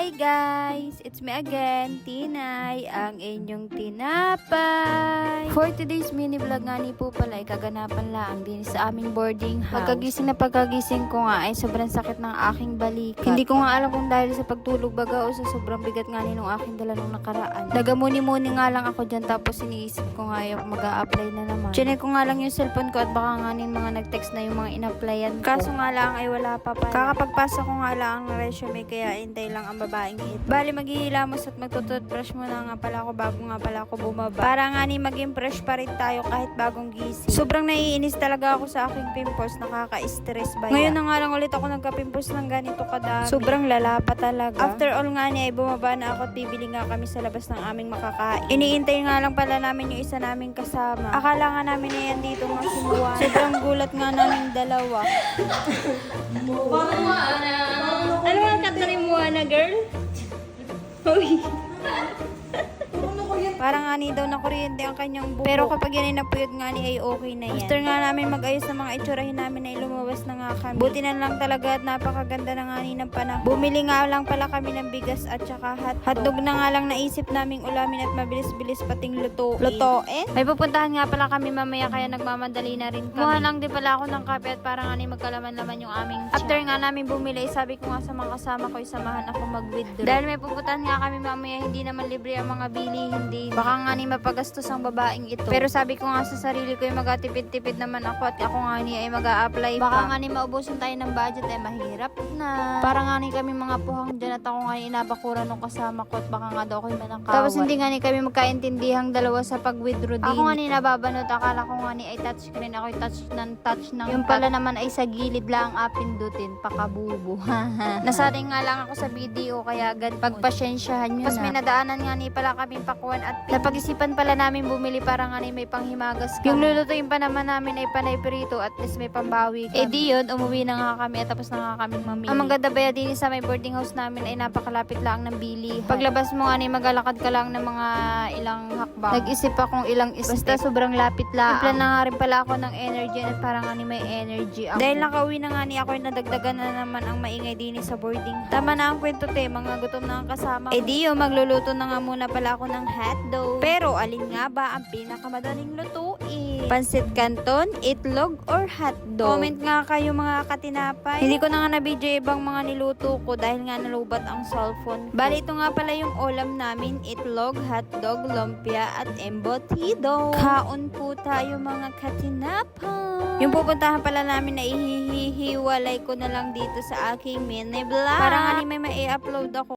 Hi guys! It's me again, Tinay, ang inyong tinapay. For today's mini vlog nga ni po pala ay kaganapan lang din sa aming boarding house. Pagkagising ko nga ay sobrang sakit ng aking balikat. Hindi ko nga alam kung dahil sa pagtulog baga o sa sobrang bigat nga ni nung aking dala nung nakaraan. Nagamuni-muni nga lang ako dyan tapos iniisip ko nga yung mag-a-apply na naman. Chinek ko nga lang yung cellphone ko at baka nga nin mga nag-text na yung mga in-applyan ko. Kaso nga lang ay wala pa pala. Kakapagpasa ko nga lang ang resume kaya hintay lang ang babaeng ito. Bali maghihilamos at magtututbrush muna nga pala ako bago nga pala ako bumaba. Para nga ni maging fresh pa rin tayo kahit bagong gising. Sobrang naiinis talaga ako sa aking pimples, nakaka-stress ba yan? Ngayon na nga lang ulit ako nagka-pimples ng ganito kadami. Sobrang lala pa talaga. After all nga ni ay bumaba na ako at bibili nga kami sa labas ng aming makakain. Iniintay nga lang pala namin yung isa naming kasama. Akala nga namin na yan dito nga sinuwa. Sobrang gulat nga namin dalawa. Ano ang kanta ni Moana, girl? Uy. Parang nga ni daw na kuryente ang kanyang buhok. Pero kapag yan ay napuyod nga ni ay okay na yan. After nga namin mag-ayos ng mga itsurahin namin ay lumabas na nga kami. Buti na lang talaga at napakaganda na nga ni ng panahon. Bumili nga lang pala kami ng bigas at saka hotdog na nga lang naisip naming ulamin at mabilis-bilis pating lutoin. May pupuntahan nga pala kami mamaya kaya nagmamadali na rin kami. Kumuha lang din pala ako ng kape at parang nga ni magkalaman-laman yung aming chat. After nga namin bumili, sabi ko nga sa mga kasama ko, samahan ako mag-withdraw. Dahil may pupuntahan nga kami mamaya, hindi naman libre ang mga bilihin din. Baka nga ni mapagastos ang babaeng ito. Pero sabi ko nga sa sarili ko ay magatipid-tipid naman ako at ako nga ni ay mag-a-apply pa. Baka nga ni maubusan tayo ng budget ay mahirap na. Para nga ni kami mga puhang dyan at ako nga ni inabakuran ng kasama ko at baka nga daw ako'y manakawan. Tapos hindi nga ni kami magkaintindihang dalawa sa pag-withdraw din. Ako nga ni nababanot, akala ko nga ni ay touchscreen, ako'y touch ng yung pala naman ay sa gilid lang apindutin, pakabubo. Nasaring nga lang ako sa video kaya agad pagpasyensyahan nyo na. Tapos may nadaanan nga ni pala kaming pakuan at napag-isipan pala namin bumili para nga may panghimagas kami. Yung lulutuin pa naman namin ay panay prito at least may pambawi kami. Eh di yun, umuwi na nga kami at tapos na nga kaming mamili. Ang maganda ba din sa may boarding house namin ay napakalapit lang ng bilihan. Paglabas mo nga magalakad ka lang ng mga ilang hakbang. Nag-isip akong ilang step. Basta sobrang lapit lang. Plan na nga rin pala ako ng energy at para nga may energy ako. Dahil nakauwi na nga ako ay nadagdagan na naman ang maingay din sa boarding. Tama na ang kwento mga gutom na ang kasama. Eh di yun, magluluto na nga muna pala ako ng hotdog. Pero alin nga ba ang pinakamadaling lutuin? Pansit canton, itlog, or hotdog? Comment nga kayo mga katinapay. Hindi ko na nga na-video ibang mga niluto ko dahil nga nalubat ang cellphone. Bali ito nga pala yung ulam namin, itlog, hotdog, lumpia, at embutido. Kaon po tayo mga katinapay. Yung pupuntahan pala namin na ihihiwalay ko na lang dito sa aking mini vlog. Para nga may i-upload ako.